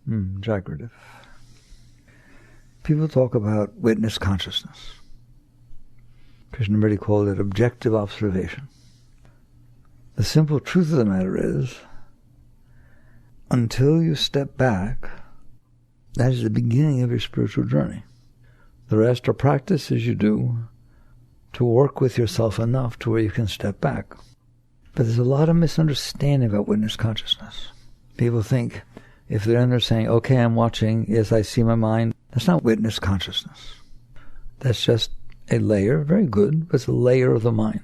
Jagrative. People talk about witness consciousness. Krishnamurti called it objective observation. The simple truth of the matter is, until you step back, that is the beginning of your spiritual journey. The rest are practices you do to work with yourself enough to where you can step back. But there's a lot of misunderstanding about witness consciousness. People think if they're in there saying, okay, I'm watching, yes, I see my mind, that's not witness consciousness. That's just a layer, very good, but it's a layer of the mind.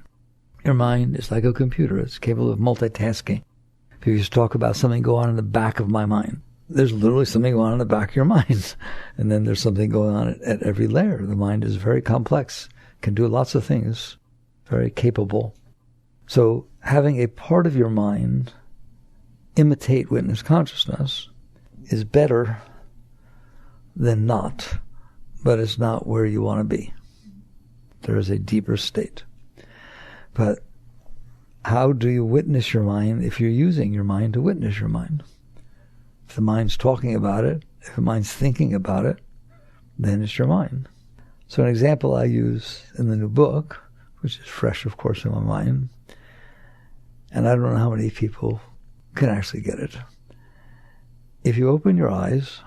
Your mind is like a computer. It's capable of multitasking. If you just talk about something going on in the back of my mind, there's literally something going on in the back of your mind. And then there's something going on at every layer. The mind is very complex, can do lots of things, very capable. So having a part of your mind imitate witness consciousness is better than not, but it's not where you want to be. There is a deeper state. But how do you witness your mind if you're using your mind to witness your mind? If the mind's talking about it, if the mind's thinking about it, then it's your mind. So an example I use in the new book, which is fresh, of course, in my mind, and I don't know how many people can actually get it. If you open your eyes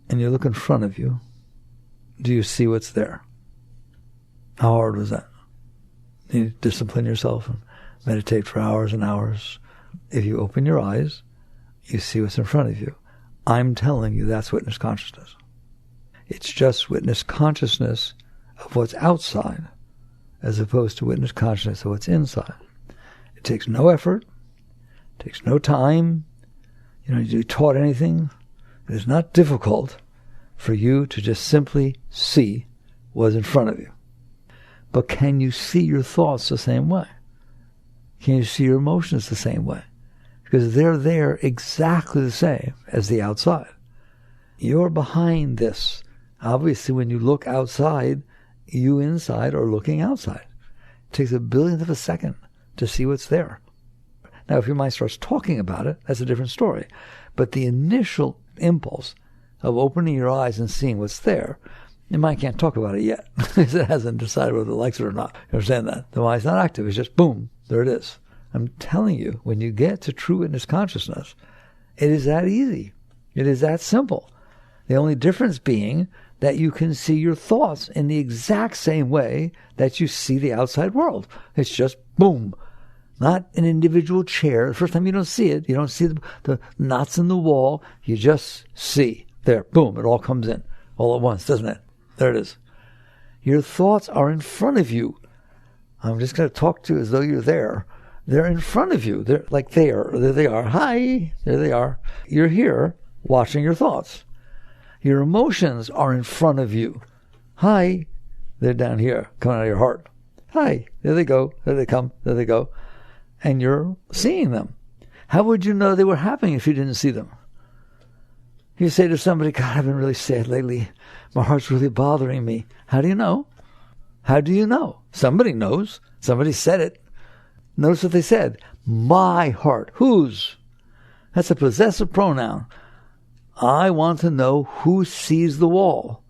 and you look in front of you, do you see what's there? How hard was that? You discipline yourself and meditate for hours and hours. If you open your eyes, you see what's in front of you. I'm telling you that's witness consciousness. It's just witness consciousness of what's outside as opposed to witness consciousness of what's inside. It takes no effort. It takes no time. You don't need to be taught anything. It is not difficult for you to just simply see what's in front of you. But can you see your thoughts the same way? Can you see your emotions the same way? Because they're there exactly the same as the outside. You're behind this. Obviously, when you look outside, you inside are looking outside. It takes a billionth of a second to see what's there. Now, if your mind starts talking about it, that's a different story. But the initial impulse of opening your eyes and seeing what's there, your mind can't talk about it yet because it hasn't decided whether it likes it or not. You understand that? The mind's not active. It's just boom, there it is. I'm telling you, when you get to true witness consciousness, it is that easy. It is that simple. The only difference being that you can see your thoughts in the exact same way that you see the outside world. It's just boom. Not an individual chair. The first time you don't see it, you don't see the knots in the wall. You just see. There, boom, it all comes in all at once, doesn't it? There it is. Your thoughts are in front of you. I'm just going to talk to you as though you're there. They're in front of you. They're like there. There they are. Hi. There they are. You're here watching your thoughts. Your emotions are in front of you. Hi. They're down here, coming out of your heart. Hi. There they go. There they come. There they go. And you're seeing them. How would you know they were happening if you didn't see them? You say to somebody, God, I've been really sad lately. My heart's really bothering me. How do you know? How do you know? Somebody knows. Somebody said it. Notice what they said. My heart. Whose? That's a possessive pronoun. I want to know who sees the wall.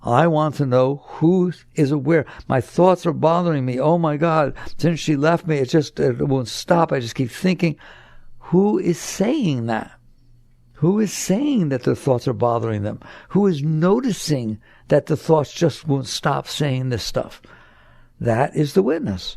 I want to know who is aware. My thoughts are bothering me. Oh my God, since she left me, it won't stop. I just keep thinking. Who is saying that? Who is saying that their thoughts are bothering them? Who is noticing that the thoughts just won't stop saying this stuff? That is the witness.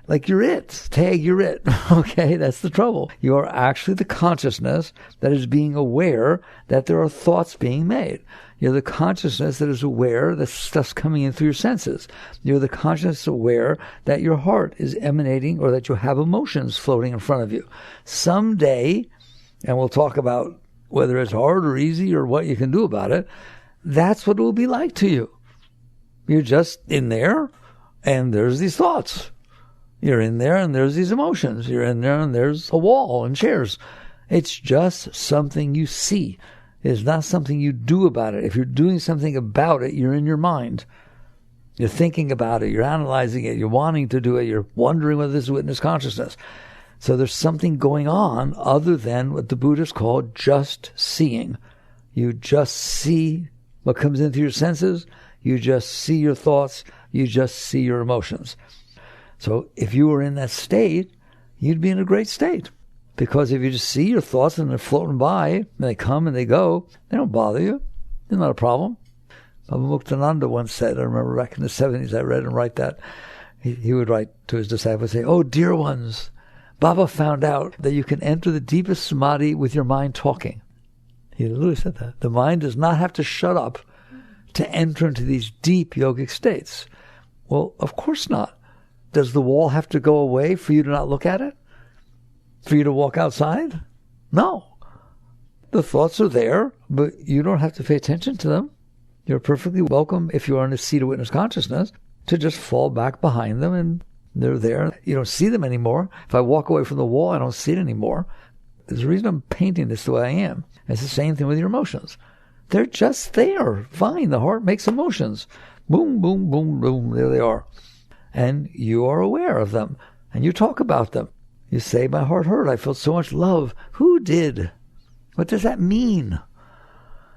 Like you're it. Tag, you're it. Okay, that's the trouble. You are actually the consciousness that is being aware that there are thoughts being made. You're the consciousness that is aware that stuff's coming in through your senses. You're the consciousness aware that your heart is emanating or that you have emotions floating in front of you. Someday, and we'll talk about whether it's hard or easy or what you can do about it, that's what it will be like to you. You're just in there and there's these thoughts. You're in there and there's these emotions. You're in there and there's a wall and chairs. It's just something you see. It's not something you do about it. If you're doing something about it, you're in your mind. You're thinking about it. You're analyzing it. You're wanting to do it. You're wondering whether this is witness consciousness. So there's something going on other than what the Buddhists call just seeing. You just see what comes in through your senses. You just see your thoughts. You just see your emotions. So if you were in that state, you'd be in a great state. Because if you just see your thoughts and they're floating by, and they come and they go, they don't bother you. They're not a problem. Baba Muktananda once said, I remember back in the 70s, I read him write that. He would write to his disciples, say, "Oh, dear ones, Baba found out that you can enter the deepest samadhi with your mind talking." He literally said that. The mind does not have to shut up to enter into these deep yogic states. Well, of course not. Does the wall have to go away for you to not look at it? For you to walk outside? No. The thoughts are there, but you don't have to pay attention to them. You're perfectly welcome, if you are in a seat of witness consciousness, to just fall back behind them, and they're there. You don't see them anymore. If I walk away from the wall, I don't see it anymore. There's a reason I'm painting this the way I am. It's the same thing with your emotions. They're just there. Fine, the heart makes emotions. Boom, boom, boom, boom, there they are. And you are aware of them, and you talk about them. You say, my heart hurt, I felt so much love. Who did? What does that mean?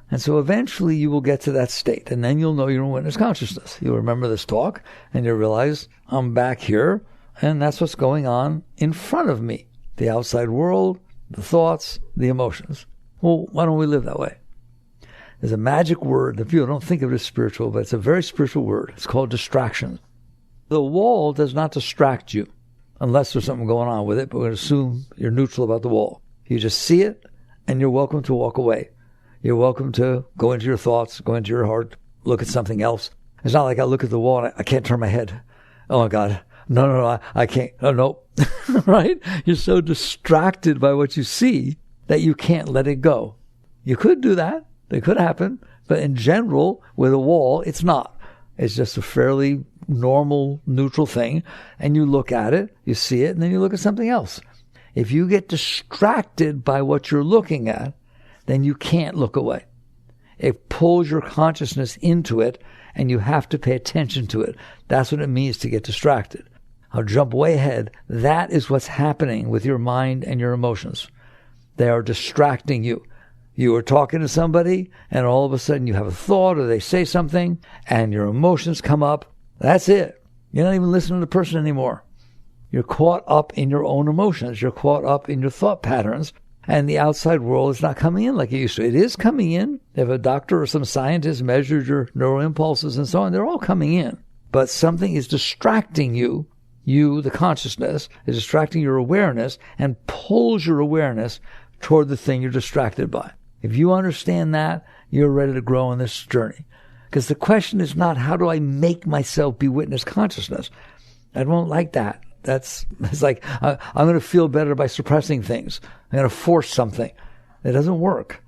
And so eventually you will get to that state, and then you'll know you're in witness consciousness. You'll remember this talk, and you'll realize, I'm back here, and that's what's going on in front of me. The outside world, the thoughts, the emotions. Well, why don't we live that way? There's a magic word that people don't think of it as spiritual, but it's a very spiritual word. It's called distraction. The wall does not distract you, unless there's something going on with it, but we're going to assume you're neutral about the wall. You just see it, and you're welcome to walk away. You're welcome to go into your thoughts, go into your heart, look at something else. It's not like I look at the wall and I can't turn my head. Oh my God. No, I can't. Oh, no. Right? You're so distracted by what you see that you can't let it go. You could do that. It could happen. But in general, with a wall, it's not. It's just a fairly normal, neutral thing. And you look at it, you see it, and then you look at something else. If you get distracted by what you're looking at, then you can't look away. It pulls your consciousness into it, and you have to pay attention to it. That's what it means to get distracted. I'll jump way ahead. That is what's happening with your mind and your emotions. They are distracting you. You are talking to somebody, and all of a sudden you have a thought, or they say something, and your emotions come up. That's it. You're not even listening to the person anymore. You're caught up in your own emotions. You're caught up in your thought patterns. And the outside world is not coming in like it used to. It is coming in. If a doctor or some scientist measured your neural impulses and so on, they're all coming in. But something is distracting you, the consciousness, is distracting your awareness and pulls your awareness toward the thing you're distracted by. If you understand that, you're ready to grow on this journey. Because the question is not, how do I make myself be witness consciousness? I don't like that. It's like, I'm going to feel better by suppressing things. I'm going to force something. It doesn't work.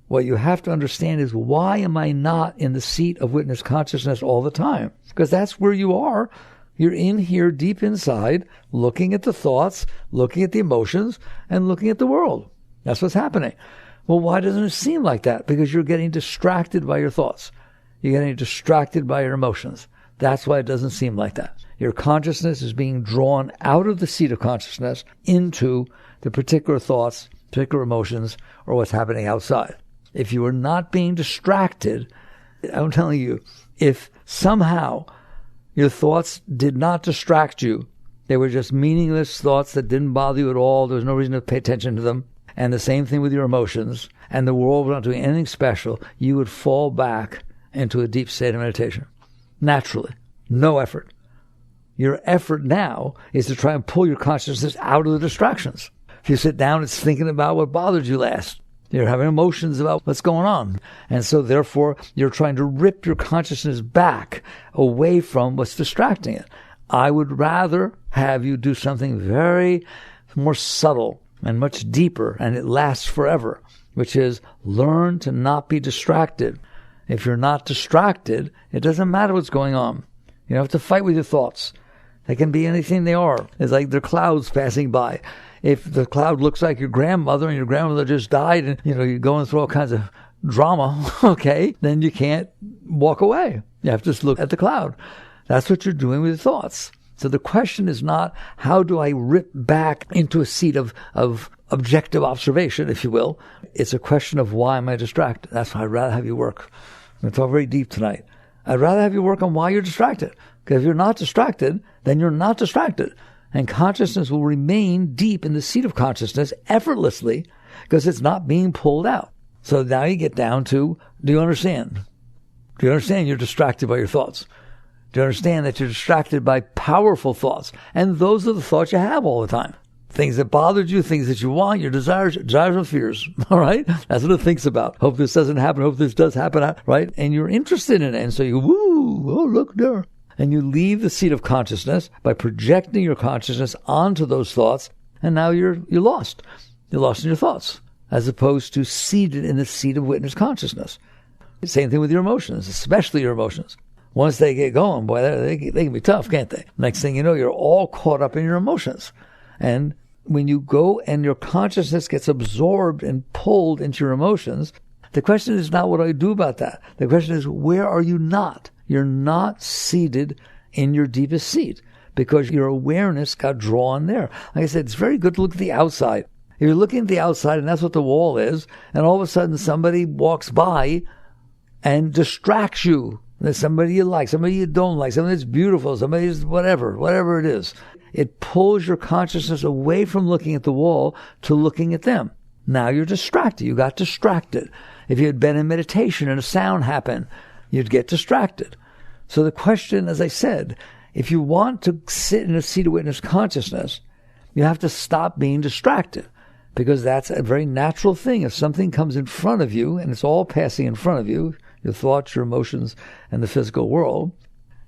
What you have to understand is, why am I not in the seat of witness consciousness all the time? Because that's where you are. You're in here deep inside, looking at the thoughts, looking at the emotions, and looking at the world. That's what's happening. Well, why doesn't it seem like that? Because you're getting distracted by your thoughts. You're getting distracted by your emotions. That's why it doesn't seem like that. Your consciousness is being drawn out of the seat of consciousness into the particular thoughts, particular emotions, or what's happening outside. If you are not being distracted, I'm telling you, if somehow your thoughts did not distract you, they were just meaningless thoughts that didn't bother you at all, there was no reason to pay attention to them, and the same thing with your emotions, and the world was not doing anything special, you would fall back into a deep state of meditation. Naturally. No effort. Your effort now is to try and pull your consciousness out of the distractions. If you sit down, it's thinking about what bothered you last. You're having emotions about what's going on. And so therefore, you're trying to rip your consciousness back away from what's distracting it. I would rather have you do something very more subtle and much deeper, and it lasts forever, which is learn to not be distracted. If you're not distracted, it doesn't matter what's going on. You don't have to fight with your thoughts. They can be anything they are. It's like they're clouds passing by. If the cloud looks like your grandmother and your grandmother just died, and you're going through all kinds of drama, okay, then you can't walk away. You have to just look at the cloud. That's what you're doing with your thoughts. So the question is not, how do I rip back into a seat of objective observation, if you will. It's a question of why am I distracted? That's why I'd rather have you work. I'm going to talk very deep tonight. I'd rather have you work on why you're distracted. Because if you're not distracted, then you're not distracted. And consciousness will remain deep in the seat of consciousness effortlessly because it's not being pulled out. So now you get down to, do you understand? Do you understand you're distracted by your thoughts? Do you understand that you're distracted by powerful thoughts? And those are the thoughts you have all the time. Things that bothered you, things that you want, your desires and fears. All right? That's what it thinks about. Hope this doesn't happen. Hope this does happen. Right? And you're interested in it. And so you, woo, oh, look there. And you leave the seat of consciousness by projecting your consciousness onto those thoughts. And now you're lost. You're lost in your thoughts, as opposed to seated in the seat of witness consciousness. Same thing with your emotions, especially your emotions. Once they get going, boy, they can be tough, can't they? Next thing you know, you're all caught up in your emotions. And when you go and your consciousness gets absorbed and pulled into your emotions, the question is not what do I do about that? The question is, where are you not? You're not seated in your deepest seat because your awareness got drawn there. Like I said, it's very good to look at the outside. If you're looking at the outside and that's what the wall is, and all of a sudden somebody walks by and distracts you, there's somebody you like, somebody you don't like, somebody that's beautiful, somebody who's whatever it is. It pulls your consciousness away from looking at the wall to looking at them. Now you're distracted. You got distracted. If you had been in meditation and a sound happened, you'd get distracted. So the question, as I said, if you want to sit in a seat of witness consciousness, you have to stop being distracted because that's a very natural thing. If something comes in front of you and it's all passing in front of you, your thoughts, your emotions, and the physical world,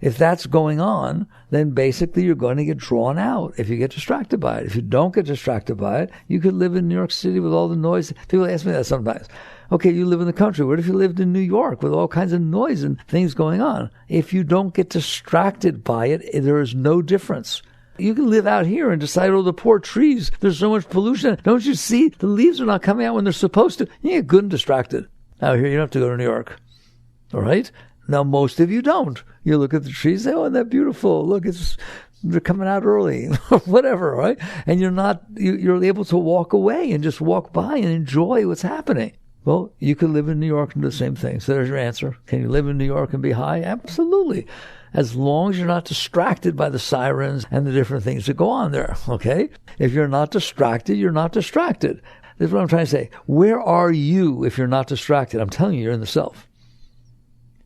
if that's going on, then basically you're going to get drawn out if you get distracted by it. If you don't get distracted by it, you could live in New York City with all the noise. People ask me that sometimes. Okay, you live in the country. What if you lived in New York with all kinds of noise and things going on? If you don't get distracted by it, there is no difference. You can live out here and decide, oh, the poor trees, there's so much pollution. Don't you see? The leaves are not coming out when they're supposed to. You get good and distracted. Out here, you don't have to go to New York. All right? Now, most of you don't. You look at the trees, say, oh, isn't that beautiful? Look, they're coming out early, or whatever, right? And you're able to walk away and just walk by and enjoy what's happening. Well, you could live in New York and do the same thing. So there's your answer. Can you live in New York and be high? Absolutely. As long as you're not distracted by the sirens and the different things that go on there, okay? If you're not distracted, you're not distracted. This is what I'm trying to say. Where are you if you're not distracted? I'm telling you, you're in the self.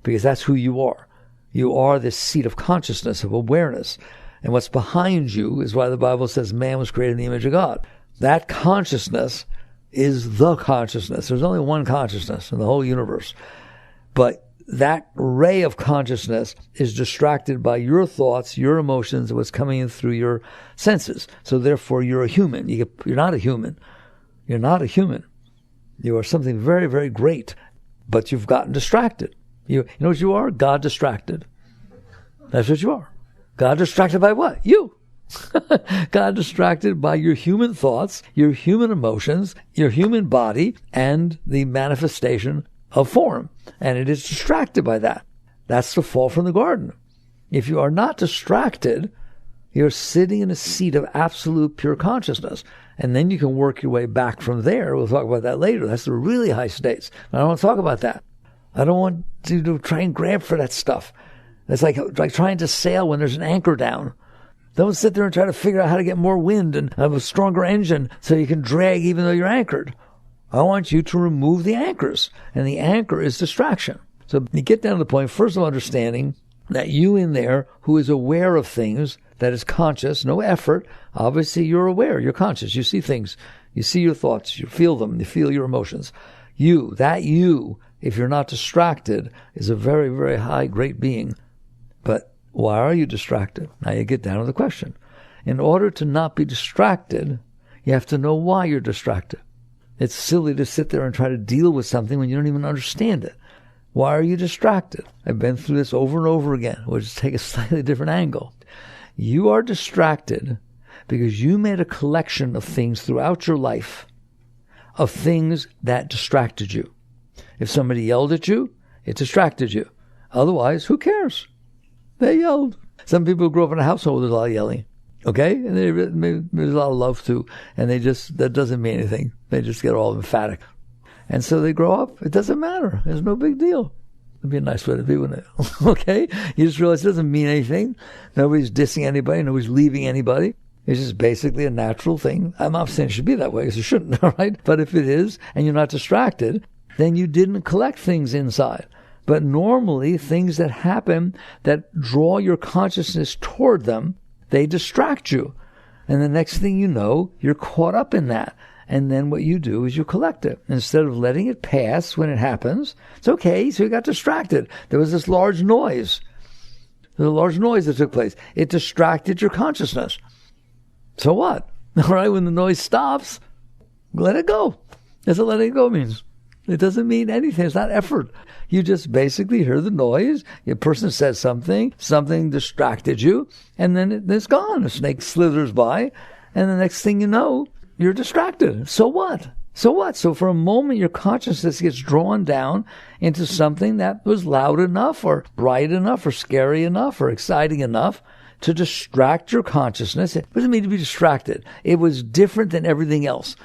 Because that's who you are. You are this seat of consciousness, of awareness. And what's behind you is why the Bible says man was created in the image of God. That consciousness is the consciousness. There's only one consciousness in the whole universe. But that ray of consciousness is distracted by your thoughts, your emotions, and what's coming in through your senses. So therefore, you're a human. You're not a human. You're not a human. You are something very, very great. But you've gotten distracted. You know what you are? God distracted. That's what you are. God distracted by what? You. God distracted by your human thoughts, your human emotions, your human body, and the manifestation of form. And it is distracted by that. That's the fall from the garden. If you are not distracted, you're sitting in a seat of absolute pure consciousness. And then you can work your way back from there. We'll talk about that later. That's the really high states. I don't want to talk about that. I don't want to try and grab for that stuff. It's like trying to sail when there's an anchor down. Don't sit there and try to figure out how to get more wind and have a stronger engine so you can drag even though you're anchored. I want you to remove the anchors. And the anchor is distraction. So you get down to the point, first of all, understanding that you in there who is aware of things, that is conscious, no effort. Obviously, you're aware. You're conscious. You see things. You see your thoughts. You feel them. You feel your emotions. You, if you're not distracted, is a very, very high, great being. But why are you distracted? Now you get down to the question. In order to not be distracted, you have to know why you're distracted. It's silly to sit there and try to deal with something when you don't even understand it. Why are you distracted? I've been through this over and over again. We'll just take a slightly different angle. You are distracted because you made a collection of things throughout your life, of things that distracted you. If somebody yelled at you, it distracted you. Otherwise, who cares? They yelled. Some people grew up in a household with a lot of yelling. Okay? And there's a lot of love too. And that doesn't mean anything. They just get all emphatic. And so they grow up. It doesn't matter. It's no big deal. It'd be a nice way to be, wouldn't it? Okay? You just realize it doesn't mean anything. Nobody's dissing anybody. Nobody's leaving anybody. It's just basically a natural thing. I'm not saying it should be that way, because it shouldn't, all right? But if it is, and you're not distracted, then you didn't collect things inside. But normally, things that happen that draw your consciousness toward them, they distract you. And the next thing you know, you're caught up in that. And then what you do is you collect it. Instead of letting it pass when it happens, it's okay, so you got distracted. There was this large noise. There was a large noise that took place. It distracted your consciousness. So what? All right, when the noise stops, let it go. That's what letting it go means. It doesn't mean anything. It's not effort. You just basically hear the noise. A person says something distracted you, and then it's gone. A snake slithers by, and the next thing you know, you're distracted. So what? So what? So for a moment, your consciousness gets drawn down into something that was loud enough or bright enough or scary enough or exciting enough to distract your consciousness. It doesn't mean to be distracted. It was different than everything else.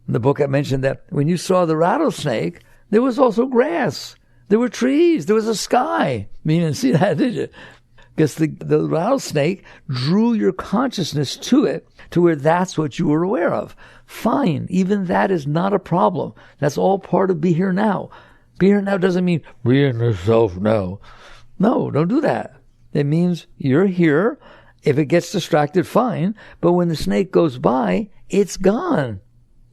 In the book I mentioned that when you saw the rattlesnake, there was also grass. There were trees. There was a sky. You didn't see that, did you? Because the rattlesnake drew your consciousness to it, to where that's what you were aware of. Fine. Even that is not a problem. That's all part of be here now. Be here now doesn't mean be in yourself now. No, don't do that. It means you're here. If it gets distracted, fine. But when the snake goes by, it's gone.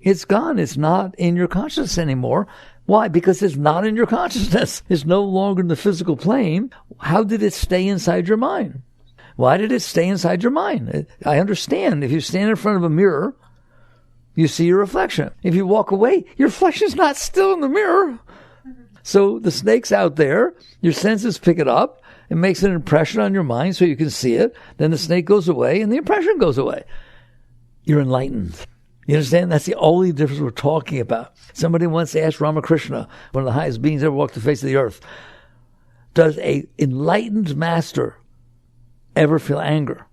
It's gone. It's not in your consciousness anymore. Why? Because it's not in your consciousness. It's no longer in the physical plane. How did it stay inside your mind? Why did it stay inside your mind? I understand. If you stand in front of a mirror, you see your reflection. If you walk away, your reflection's not still in the mirror. So the snake's out there. Your senses pick it up. It makes an impression on your mind so you can see it. Then the snake goes away and the impression goes away. You're enlightened. You understand? That's the only difference we're talking about. Somebody once asked Ramakrishna, one of the highest beings ever walked the face of the earth, does a enlightened master ever feel anger?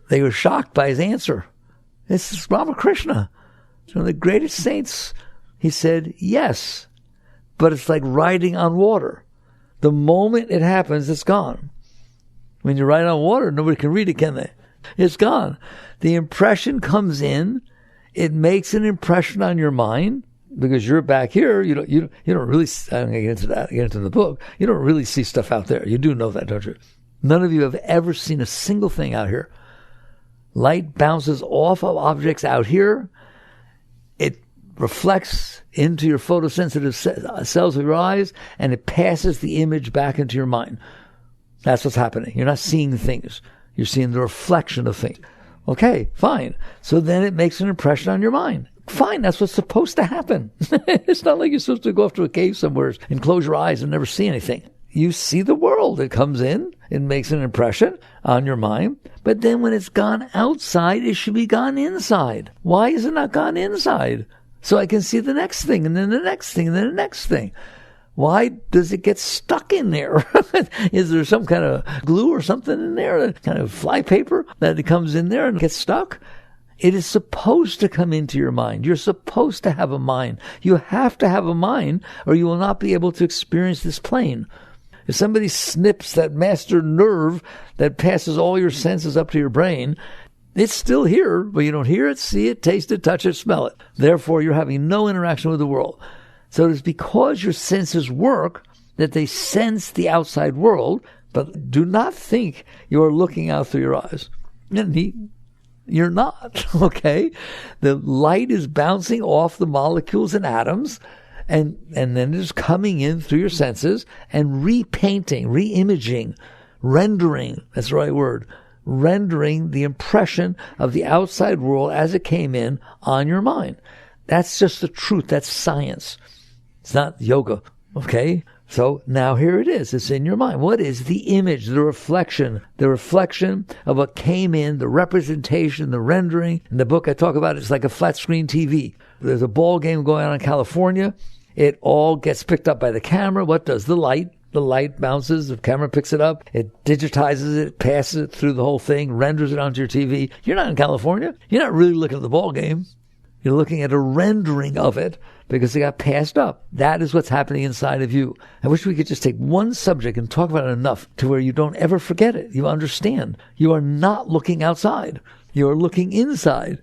They were shocked by his answer. This is Ramakrishna, one of the greatest saints. He said, yes, but it's like riding on water. The moment it happens, it's gone. When you ride on water, nobody can read it, can they? It's gone. The impression comes in. It makes an impression on your mind because you're back here. You don't really. I'm going to get into that. Get into the book. You don't really see stuff out there. You do know that, don't you? None of you have ever seen a single thing out here. Light bounces off of objects out here. It reflects into your photosensitive cells of your eyes, and it passes the image back into your mind. That's what's happening. You're not seeing things. You're seeing the reflection of things. Okay, fine. So then it makes an impression on your mind. Fine, that's what's supposed to happen. It's not like you're supposed to go off to a cave somewhere and close your eyes and never see anything. You see the world. It comes in. It makes an impression on your mind. But then when it's gone outside, it should be gone inside. Why is it not gone inside? So I can see the next thing, and then the next thing, and then the next thing. Why does it get stuck in there? Is there some kind of glue or something in there, kind of fly paper that it comes in there and gets stuck? It is supposed to come into your mind. You're supposed to have a mind. You have to have a mind or you will not be able to experience this plane. If somebody snips that master nerve that passes all your senses up to your brain, it's still here, but you don't hear it, see it, taste it, touch it, smell it. Therefore, you're having no interaction with the world. So it's because your senses work that they sense the outside world, but do not think you're looking out through your eyes. You're not, okay? The light is bouncing off the molecules and atoms, and then it's coming in through your senses and repainting, reimaging, rendering, that's the right word, rendering the impression of the outside world as it came in on your mind. That's just the truth. That's science. It's not yoga, okay? So now here it is. It's in your mind. What is the image, the reflection of what came in, the representation, the rendering? In the book I talk about it's like a flat screen TV. There's a ball game going on in California. It all gets picked up by the camera. What does the light The light bounces, the camera picks it up, it digitizes it, passes it through the whole thing, renders it onto your TV. You're not in California. You're not really looking at the ball game. You're looking at a rendering of it because it got passed up. That is what's happening inside of you. I wish we could just take one subject and talk about it enough to where you don't ever forget it. You understand. You are not looking outside. You are looking inside.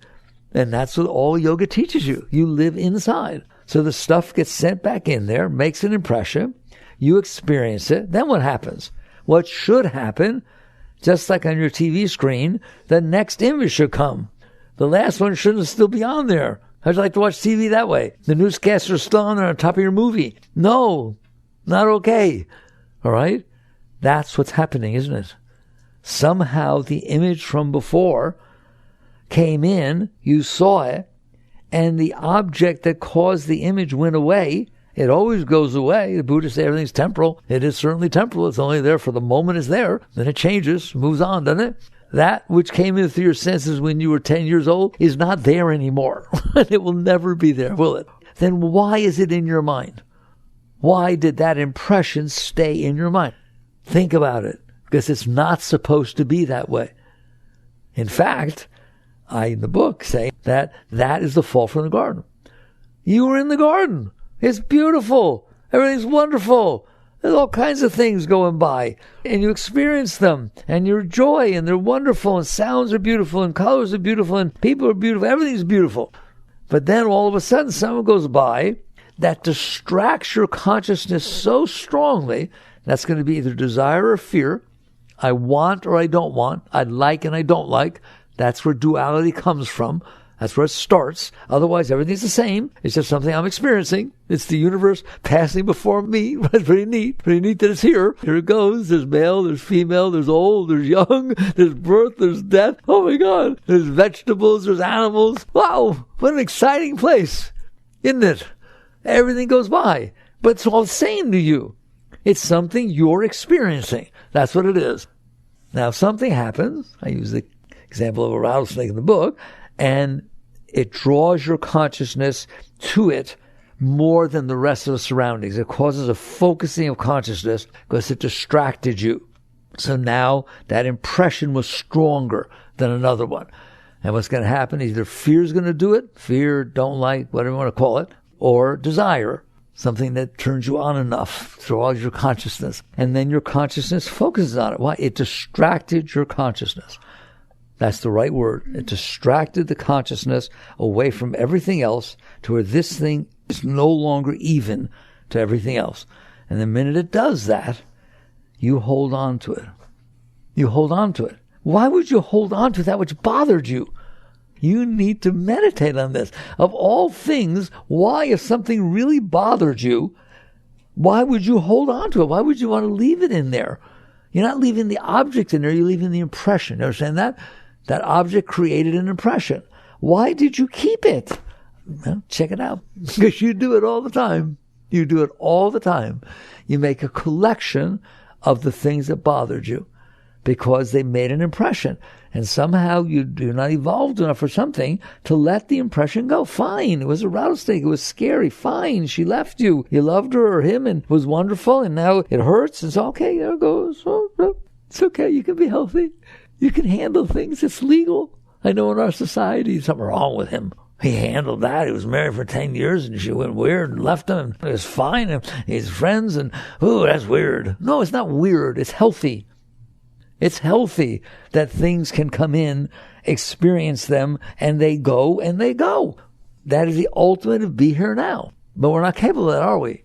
And that's what all yoga teaches you. You live inside. So the stuff gets sent back in there, makes an impression. You experience it. Then what happens? What should happen, just like on your TV screen, the next image should come. The last one shouldn't still be on there. How'd you like to watch TV that way? The newscasters are still on there on top of your movie. No, not okay. All right? That's what's happening, isn't it? Somehow the image from before came in, you saw it, and the object that caused the image went away. It always goes away. The Buddhists say everything's temporal. It is certainly temporal. It's only there for the moment it's there. Then it changes, moves on, doesn't it? That which came in through your senses when you were 10 years old is not there anymore. It will never be there, will it? Then why is it in your mind? Why did that impression stay in your mind? Think about it, because it's not supposed to be that way. In fact, I, in the book, say that is the fall from the garden. You were in the garden. It's beautiful. Everything's wonderful. There's all kinds of things going by, and you experience them, and you enjoy, and they're wonderful, and sounds are beautiful, and colors are beautiful, and people are beautiful. Everything's beautiful. But then all of a sudden, someone goes by that distracts your consciousness so strongly. That's going to be either desire or fear. I want or I don't want. I like and I don't like. That's where duality comes from. That's where it starts. Otherwise, everything's the same. It's just something I'm experiencing. It's the universe passing before me. It's pretty neat. Pretty neat that it's here. Here it goes. There's male, there's female, there's old, there's young, there's birth, there's death. Oh my God. There's vegetables, there's animals. Wow. What an exciting place. Isn't it? Everything goes by. But it's all the same to you. It's something you're experiencing. That's what it is. Now, if something happens, I use the example of a rattlesnake in the book, and it draws your consciousness to it more than the rest of the surroundings. It causes a focusing of consciousness because it distracted you. So now that impression was stronger than another one. And what's going to happen, either fear is going to do it, fear, don't like, whatever you want to call it, or desire, something that turns you on enough, draws your consciousness. And then your consciousness focuses on it. Why? It distracted your consciousness. That's the right word. It distracted the consciousness away from everything else to where this thing is no longer even to everything else. And the minute it does that, you hold on to it. You hold on to it. Why would you hold on to that which bothered you? You need to meditate on this. Of all things, why, if something really bothered you, why would you hold on to it? Why would you want to leave it in there? You're not leaving the object in there, you're leaving the impression. You understand that? That object created an impression. Why did you keep it? Well, check it out. Because you do it all the time. You do it all the time. You make a collection of the things that bothered you because they made an impression. And somehow you're not evolved enough or something to let the impression go. Fine. It was a rattlesnake. It was scary. Fine. She left you. You loved her or him and it was wonderful. And now it hurts. It's okay. There it goes. Oh, no. It's okay. You can be healthy. You can handle things. It's legal. I know in our society, something wrong with him. He handled that. He was married for 10 years and she went weird and left him. And it was fine. And his friends and, oh, that's weird. No, it's not weird. It's healthy. It's healthy that things can come in, experience them, and they go and they go. That is the ultimate of be here now. But we're not capable of that, are we?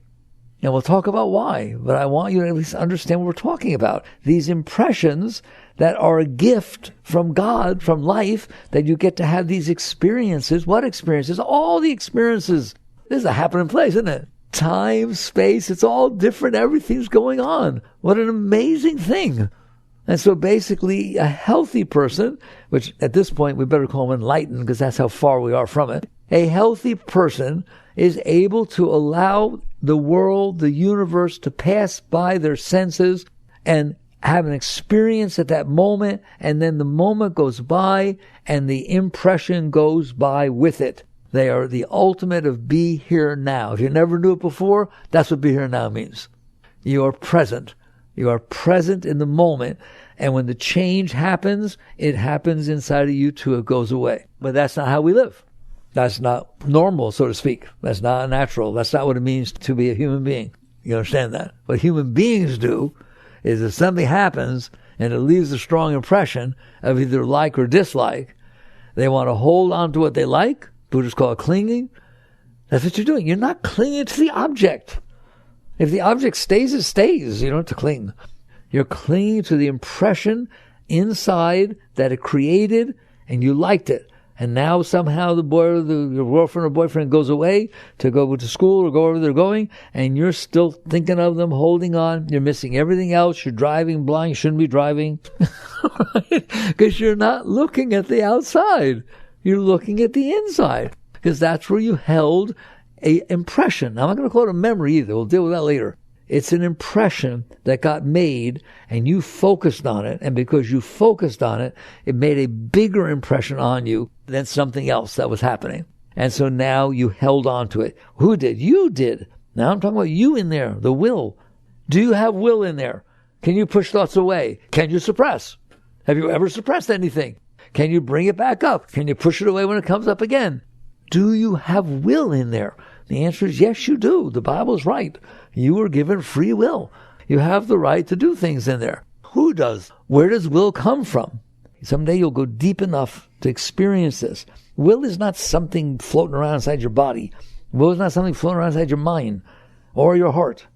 And we'll talk about why. But I want you to at least understand what we're talking about. These impressions that are a gift from God, from life, that you get to have these experiences. What experiences? All the experiences. This is a happening place, isn't it? Time, space, it's all different. Everything's going on. What an amazing thing. And so basically a healthy person, which at this point we better call him enlightened because that's how far we are from it. A healthy person is able to allow the world, the universe to pass by their senses and have an experience at that moment, and then the moment goes by and the impression goes by with it. They are the ultimate of be here now. If you never knew it before, that's what be here now means. You are present. You are present in the moment. And when the change happens, it happens inside of you too. It goes away. But that's not how we live. That's not normal, so to speak. That's not natural. That's not what it means to be a human being. You understand that? What human beings do is if something happens and it leaves a strong impression of either like or dislike, they want to hold on to what they like. Buddhists call it clinging. That's what you're doing. You're not clinging to the object. If the object stays, it stays. You don't have to cling. You're clinging to the impression inside that it created and you liked it. And now somehow the boy or your girlfriend or boyfriend goes away to go to school or go wherever they're going, and you're still thinking of them, holding on. You're missing everything else. You're driving blind. You shouldn't be driving. Because you're not looking at the outside. You're looking at the inside. Because that's where you held a impression. Now, I'm not going to call it a memory either. We'll deal with that later. It's an impression that got made and you focused on it. And because you focused on it, it made a bigger impression on you than something else that was happening. And so now you held on to it. Who did? You did. Now I'm talking about you in there, the will. Do you have will in there? Can you push thoughts away? Can you suppress? Have you ever suppressed anything? Can you bring it back up? Can you push it away when it comes up again? Do you have will in there? The answer is yes, you do. The Bible is right. You were given free will. You have the right to do things in there. Who does? Where does will come from? Someday you'll go deep enough to experience this. Will is not something floating around inside your body. Will is not something floating around inside your mind or your heart.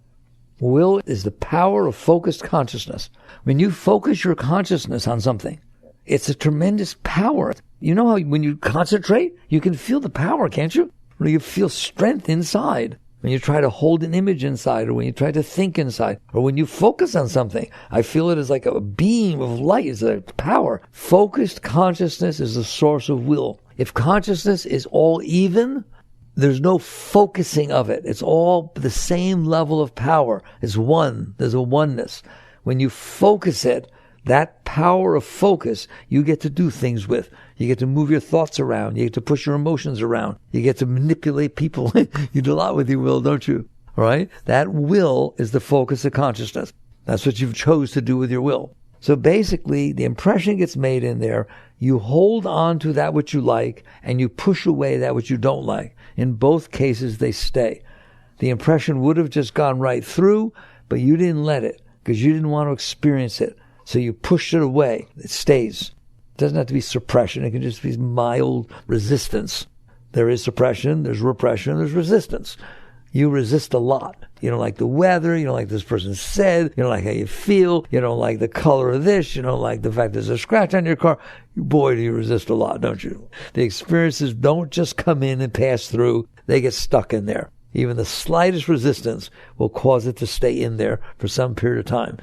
Will is the power of focused consciousness. When you focus your consciousness on something, it's a tremendous power. You know how when you concentrate, you can feel the power, can't you? When you feel strength inside. When you try to hold an image inside, or when you try to think inside, or when you focus on something, I feel it as like a beam of light. It's a power. Focused consciousness is the source of will. If consciousness is all even, there's no focusing of it. It's all the same level of power. It's one. There's a oneness. When you focus it, that power of focus, you get to do things with. You get to move your thoughts around. You get to push your emotions around. You get to manipulate people. You do a lot with your will, don't you? All right? That will is the focus of consciousness. That's what you've chose to do with your will. So basically, the impression gets made in there. You hold on to that which you like, and you push away that which you don't like. In both cases, they stay. The impression would have just gone right through, but you didn't let it because you didn't want to experience it. So you push it away. It stays. It doesn't have to be suppression. It can just be mild resistance. There is suppression, there's repression, there's resistance. You resist a lot. You don't like the weather. You don't like this person said. You don't like how you feel. You don't like the color of this. You don't like the fact there's a scratch on your car. Boy, do you resist a lot, don't you? The experiences don't just come in and pass through. They get stuck in there. Even the slightest resistance will cause it to stay in there for some period of time.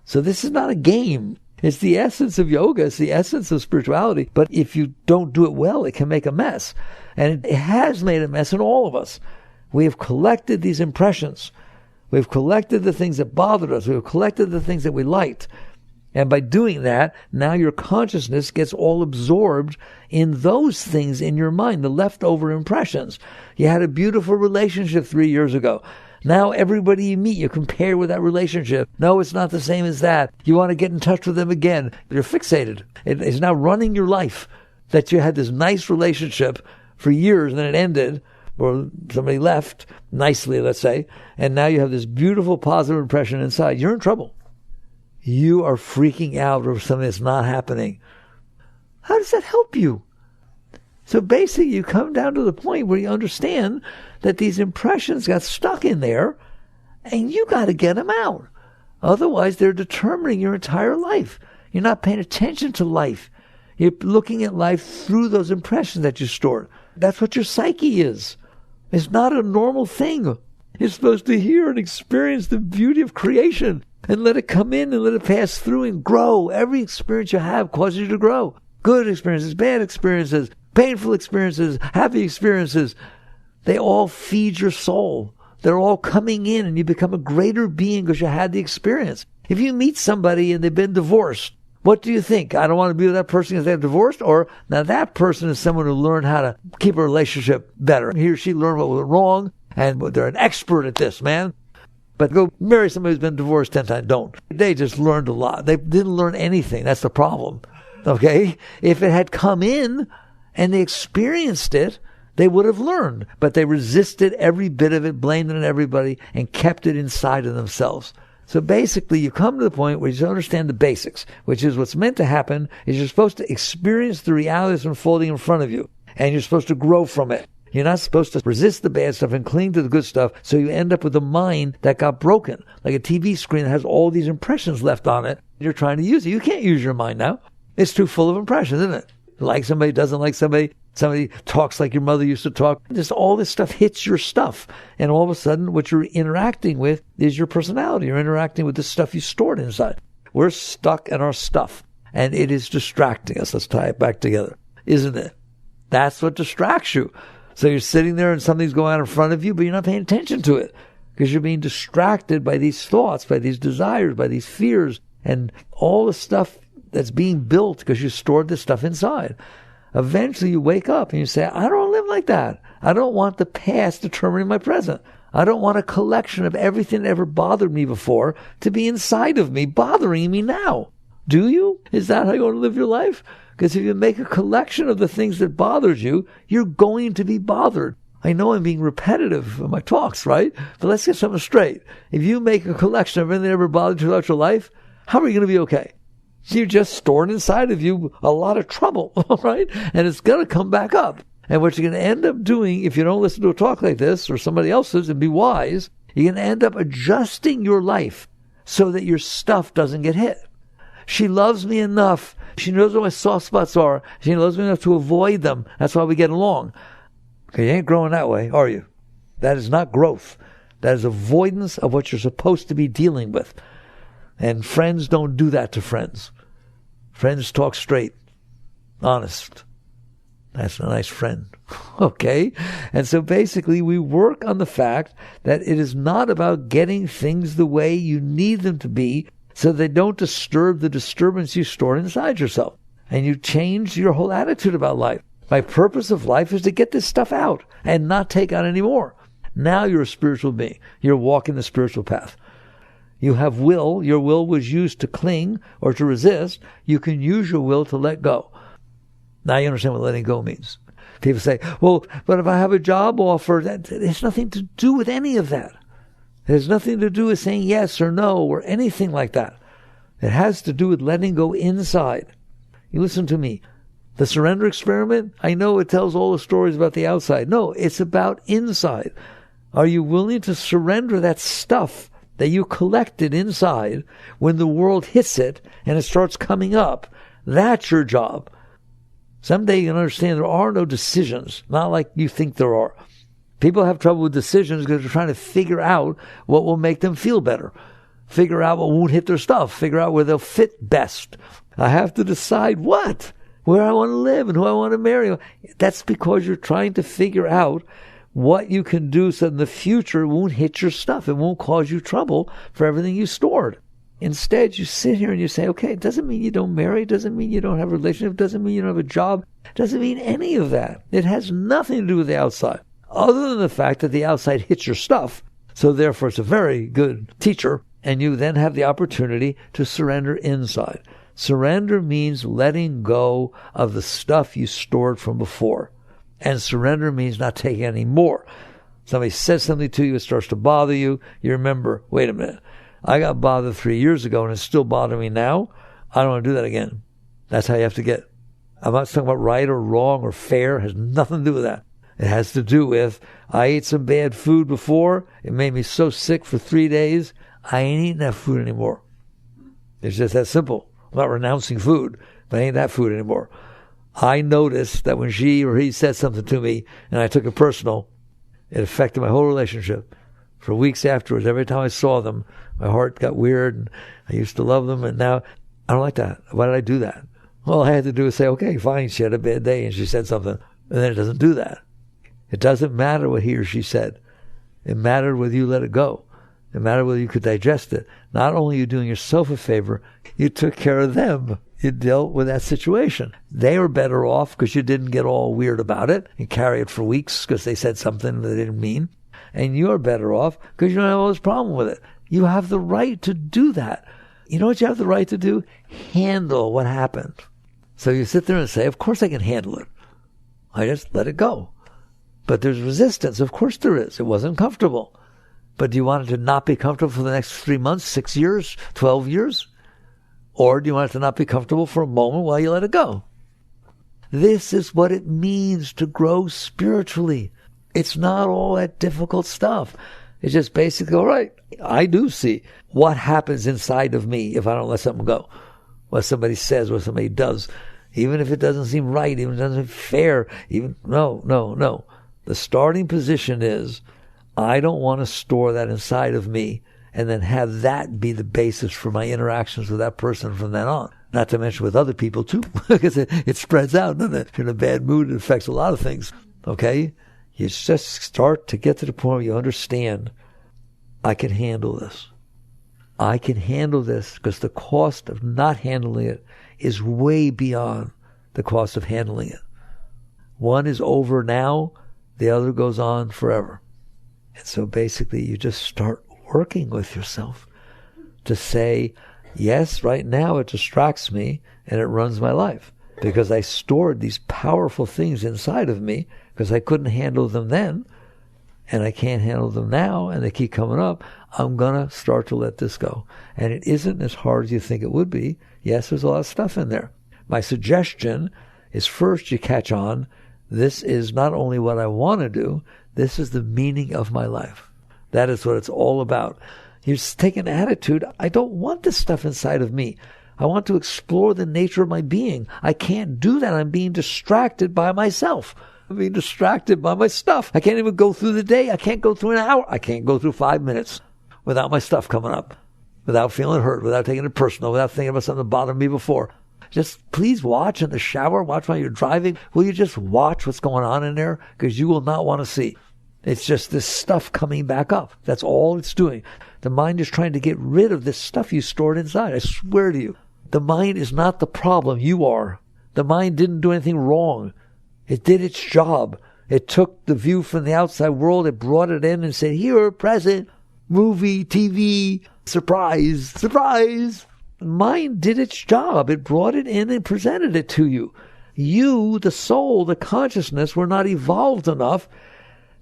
So this is not a game. It's the essence of yoga. It's the essence of spirituality. But if you don't do it well, it can make a mess. And it has made a mess in all of us. We have collected these impressions. We've collected the things that bothered us. We've collected the things that we liked. And by doing that, now your consciousness gets all absorbed in those things in your mind, the leftover impressions. You had a beautiful relationship 3 years ago. Now everybody you meet, you compare with that relationship. No, it's not the same as that. You want to get in touch with them again. You're fixated. It is now running your life that you had this nice relationship for years and then it ended, or somebody left nicely, let's say, and now you have this beautiful positive impression inside. You're in trouble. You are freaking out over something that's not happening. How does that help you? So basically, you come down to the point where you understand that these impressions got stuck in there, and you got to get them out. Otherwise, they're determining your entire life. You're not paying attention to life. You're looking at life through those impressions that you stored. That's what your psyche is. It's not a normal thing. You're supposed to hear and experience the beauty of creation and let it come in and let it pass through and grow. Every experience you have causes you to grow. Good experiences, bad experiences, painful experiences, happy experiences. They all feed your soul. They're all coming in and you become a greater being because you had the experience. If you meet somebody and they've been divorced, what do you think? I don't want to be with that person because they're divorced? Or now that person is someone who learned how to keep a relationship better. He or she learned what went wrong and they're an expert at this, man. But go marry somebody who's been divorced 10 times. Don't. They just learned a lot. They didn't learn anything. That's the problem. Okay? If it had come in and they experienced it, they would have learned. But they resisted every bit of it, blamed it on everybody, and kept it inside of themselves. So basically, you come to the point where you understand the basics, which is what's meant to happen is you're supposed to experience the realities unfolding in front of you, and you're supposed to grow from it. You're not supposed to resist the bad stuff and cling to the good stuff, so you end up with a mind that got broken, like a TV screen that has all these impressions left on it. You're trying to use it. You can't use your mind now. It's too full of impressions, isn't it? Like somebody, doesn't like somebody. Somebody talks like your mother used to talk. Just all this stuff hits your stuff. And all of a sudden, what you're interacting with is your personality. You're interacting with the stuff you stored inside. We're stuck in our stuff. And it is distracting us. Let's tie it back together. Isn't it? That's what distracts you. So you're sitting there and something's going on in front of you, but you're not paying attention to it. Because you're being distracted by these thoughts, by these desires, by these fears, and all the stuff that's being built because you stored this stuff inside. Eventually you wake up and you say, I don't live like that. I don't want the past determining my present. I don't want a collection of everything that ever bothered me before to be inside of me, bothering me now. Do you? Is that how you want to live your life? Because if you make a collection of the things that bothered you, you're going to be bothered. I know I'm being repetitive in my talks, right? But let's get something straight. If you make a collection of everything that ever bothered you throughout your life, how are you going to be okay? You just stored inside of you a lot of trouble, right? And it's going to come back up. And what you're going to end up doing, if you don't listen to a talk like this or somebody else's and be wise, you're going to end up adjusting your life so that your stuff doesn't get hit. She loves me enough. She knows what my soft spots are. She loves me enough to avoid them. That's why we get along. Okay, you ain't growing that way, are you? That is not growth. That is avoidance of what you're supposed to be dealing with. And friends don't do that to friends. Friends talk straight, honest. That's a nice friend. Okay? And so basically we work on the fact that it is not about getting things the way you need them to be so they don't disturb the disturbance you store inside yourself. And you change your whole attitude about life. My purpose of life is to get this stuff out and not take on any more. Now you're a spiritual being. You're walking the spiritual path. You have will. Your will was used to cling or to resist. You can use your will to let go. Now you understand what letting go means. People say, well, but if I have a job offer, that has nothing to do with any of that. It has nothing to do with saying yes or no or anything like that. It has to do with letting go inside. You listen to me. The surrender experiment, I know it tells all the stories about the outside. No, it's about inside. Are you willing to surrender that stuff that you collected inside when the world hits it and it starts coming up? That's your job. Someday you can understand there are no decisions, not like you think there are. People have trouble with decisions because they're trying to figure out what will make them feel better. Figure out what won't hit their stuff. Figure out where they'll fit best. I have to decide what? Where I want to live and who I want to marry. That's because you're trying to figure out what you can do so in the future it won't hit your stuff. It won't cause you trouble for everything you stored. Instead, you sit here and you say, okay, it doesn't mean you don't marry. It doesn't mean you don't have a relationship. It doesn't mean you don't have a job. It doesn't mean any of that. It has nothing to do with the outside, other than the fact that the outside hits your stuff. So therefore, it's a very good teacher. And you then have the opportunity to surrender inside. Surrender means letting go of the stuff you stored from before. And surrender means not taking any more. Somebody says something to you, it starts to bother you. You remember, wait a minute, I got bothered 3 years ago and it's still bothering me now. I don't want to do that again. That's how you have to get. I'm not talking about right or wrong or fair. It has nothing to do with that. It has to do with, I ate some bad food before. It made me so sick for 3 days. I ain't eating that food anymore. It's just that simple. I'm not renouncing food, but I ain't that food anymore. I noticed that when she or he said something to me and I took it personal, it affected my whole relationship. For weeks afterwards, every time I saw them, my heart got weird and I used to love them, and now I don't like that. Why did I do that? All I had to do was say, okay, fine, she had a bad day and she said something, and then it doesn't do that. It doesn't matter what he or she said. It mattered whether you let it go. It mattered whether you could digest it. Not only are you doing yourself a favor, you took care of them. You dealt with that situation. They were better off because you didn't get all weird about it and carry it for weeks because they said something that they didn't mean. and you're better off because you don't have all this problem with it. You have the right to do that. You know what you have the right to do? Handle what happened. So you sit there and say, of course I can handle it. I just let it go. But there's resistance. Of course there is. It wasn't comfortable. But do you want it to not be comfortable for the next 3 months, 6 years, 12 years? Or do you want it to not be comfortable for a moment while you let it go? This is what it means to grow spiritually. It's not all that difficult stuff. It's just basically, all right, I do see what happens inside of me if I don't let something go. What somebody says, what somebody does. Even if it doesn't seem right, even if it doesn't seem fair, no. The starting position is, I don't want to store that inside of me and then have that be the basis for my interactions with that person from then on. Not to mention with other people too, because it spreads out, doesn't it? If you're in a bad mood, it affects a lot of things, okay? You just start to get to the point where you understand, I can handle this. I can handle this because the cost of not handling it is way beyond the cost of handling it. One is over now, the other goes on forever. And so basically you just start working with yourself to say, yes, right now it distracts me and it runs my life because I stored these powerful things inside of me because I couldn't handle them then and I can't handle them now and they keep coming up. I'm going to start to let this go. And it isn't as hard as you think it would be. Yes, there's a lot of stuff in there. My suggestion is first you catch on, this is not only what I want to do, this is the meaning of my life. That is what it's all about. You just take an attitude, I don't want this stuff inside of me. I want to explore the nature of my being. I can't do that. I'm being distracted by myself. I'm being distracted by my stuff. I can't even go through the day. I can't go through an hour. I can't go through 5 minutes without my stuff coming up, without feeling hurt, without taking it personal, without thinking about something that bothered me before. Just please watch in the shower, watch while you're driving. Will you just watch what's going on in there? Because you will not want to see. It's just this stuff coming back up. That's all it's doing. The mind is trying to get rid of this stuff you stored inside. I swear to you. The mind is not the problem. You are. The mind didn't do anything wrong. It did its job. It took the view from the outside world. It brought it in and said, here, present, movie, TV, surprise, surprise. Mind did its job. It brought it in and presented it to you. You, the soul, the consciousness, were not evolved enough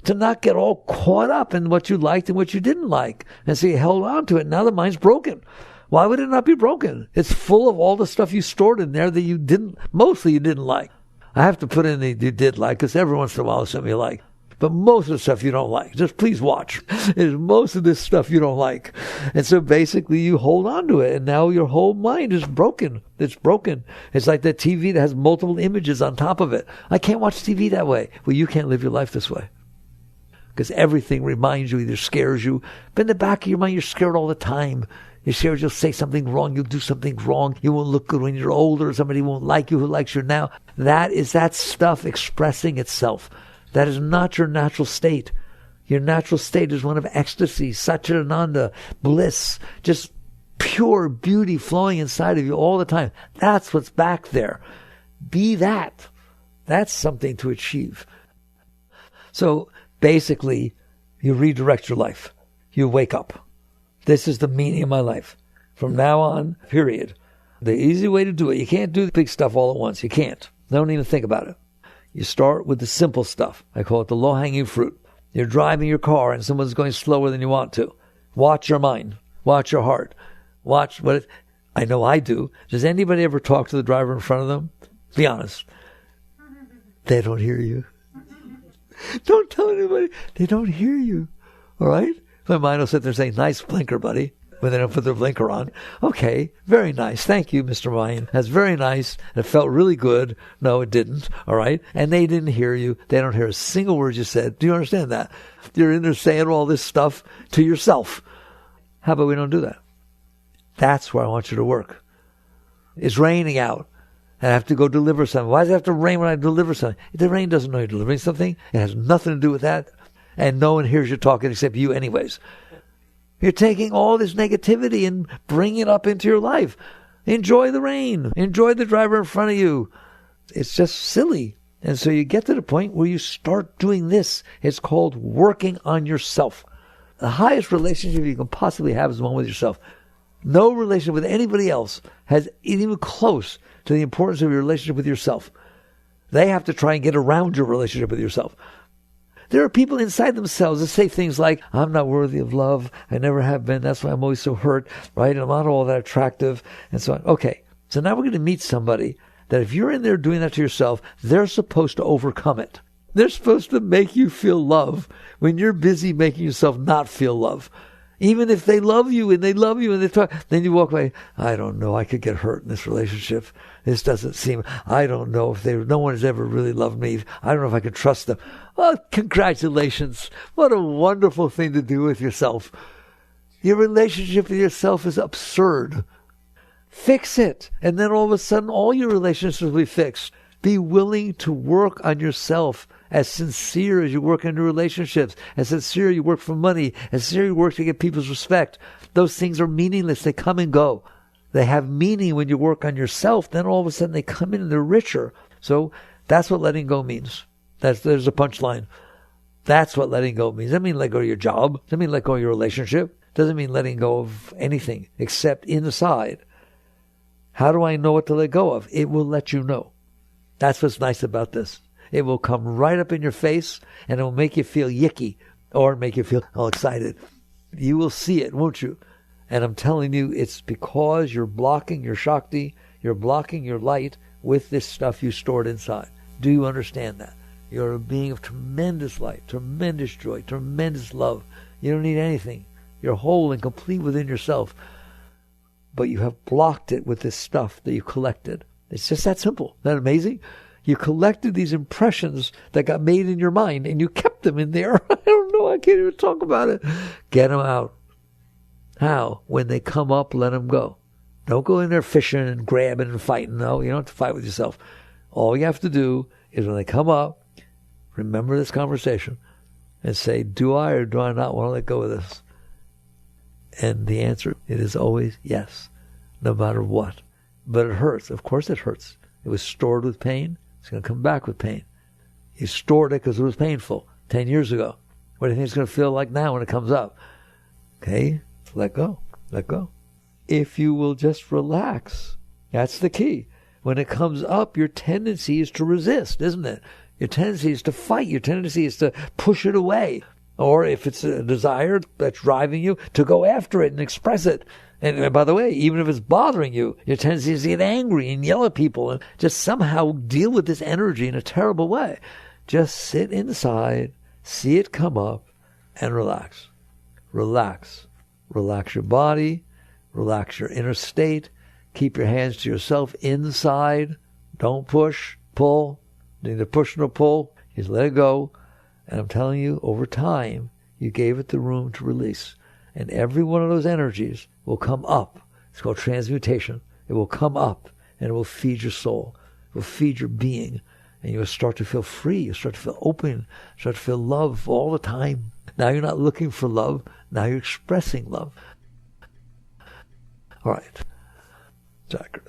to not get all caught up in what you liked and what you didn't like. And so you held on to it. Now the mind's broken. Why would it not be broken? It's full of all the stuff you stored in there that mostly you didn't like. I have to put in the you did like, because every once in a while there's something you like. But most of the stuff you don't like. Just please watch. It's most of this stuff you don't like. And so basically you hold on to it, and now your whole mind is broken. It's broken. It's like that TV that has multiple images on top of it. I can't watch TV that way. Well, you can't live your life this way. Because everything reminds you, either scares you, but in the back of your mind, you're scared all the time. You're scared you'll say something wrong, you'll do something wrong, you won't look good when you're older, somebody won't like you who likes you now. That is that stuff expressing itself. That is not your natural state. Your natural state is one of ecstasy, satchitananda, bliss, just pure beauty flowing inside of you all the time. That's what's back there. Be that. That's something to achieve. So basically, you redirect your life. You wake up. This is the meaning of my life. From now on, period. The easy way to do it, you can't do the big stuff all at once. You can't. Don't even think about it. You start with the simple stuff. I call it the low-hanging fruit. You're driving your car and someone's going slower than you want to. Watch your mind. Watch your heart. Watch what I know I do. Does anybody ever talk to the driver in front of them? Be honest. They don't hear you. Don't tell anybody. They don't hear you. All right? My mind will sit there saying, nice blinker, buddy, when they don't put their blinker on. Okay, very nice. Thank you, Mr. Mind. That's very nice. It felt really good. No, it didn't. All right? And they didn't hear you. They don't hear a single word you said. Do you understand that? You're in there saying all this stuff to yourself. How about we don't do that? That's where I want you to work. It's raining out. And I have to go deliver something. Why does it have to rain when I deliver something? The rain doesn't know you're delivering something. It has nothing to do with that. And no one hears you talking except you anyways. You're taking all this negativity and bringing it up into your life. Enjoy the rain. Enjoy the driver in front of you. It's just silly. And so you get to the point where you start doing this. It's called working on yourself. The highest relationship you can possibly have is the one with yourself. No relationship with anybody else has even close to the importance of your relationship with yourself. They have to try and get around your relationship with yourself. There are people inside themselves that say things like, I'm not worthy of love. I never have been. That's why I'm always so hurt, right? I'm not all that attractive, and so on. Okay, so now we're going to meet somebody that if you're in there doing that to yourself, they're supposed to overcome it. They're supposed to make you feel love when you're busy making yourself not feel love. Even if they love you and they talk, then you walk away, I don't know, I could get hurt in this relationship. This doesn't seem, I don't know if no one has ever really loved me. I don't know if I can trust them. Well, congratulations. What a wonderful thing to do with yourself. Your relationship with yourself is absurd. Fix it. And then all of a sudden, all your relationships will be fixed. Be willing to work on yourself as sincere as you work in your relationships, as sincere you work for money, as sincere you work to get people's respect. Those things are meaningless. They come and go. They have meaning when you work on yourself. Then all of a sudden they come in and they're richer. So that's what letting go means. There's a punchline. That's what letting go means. Doesn't mean let go of your job. Doesn't mean let go of your relationship. Doesn't mean letting go of anything except inside. How do I know what to let go of? It will let you know. That's what's nice about this. It will come right up in your face, and it will make you feel yicky or make you feel all excited. You will see it, won't you? And I'm telling you, it's because you're blocking your Shakti, you're blocking your light with this stuff you stored inside. Do you understand that? You're a being of tremendous light, tremendous joy, tremendous love. You don't need anything. You're whole and complete within yourself. But you have blocked it with this stuff that you collected. It's just that simple. Isn't that amazing? You collected these impressions that got made in your mind, and you kept them in there. I don't know. I can't even talk about it. Get them out. How? When they come up, let them go. Don't go in there fishing and grabbing and fighting. No, you don't have to fight with yourself. All you have to do is when they come up, remember this conversation and say, do I or do I not want to let go of this? And the answer, it is always yes, no matter what. But it hurts. Of course it hurts. It was stored with pain. It's going to come back with pain. You stored it because it was painful 10 years ago. What do you think it's going to feel like now when it comes up? Okay, let go. Let go. If you will just relax, that's the key. When it comes up, your tendency is to resist, isn't it? Your tendency is to fight. Your tendency is to push it away. Or if it's a desire that's driving you, to go after it and express it. And by the way, even if it's bothering you, your tendency is to get angry and yell at people and just somehow deal with this energy in a terrible way. Just sit inside, see it come up, and relax. Relax. Relax your body. Relax your inner state. Keep your hands to yourself inside. Don't push, pull. Neither push nor pull. Just let it go. And I'm telling you, over time, you gave it the room to release. And every one of those energies will come up. It's called transmutation. It will come up and it will feed your soul. It will feed your being. And you will start to feel free. You start to feel open. Start to feel love all the time. Now you're not looking for love. Now you're expressing love. All right. Chakra.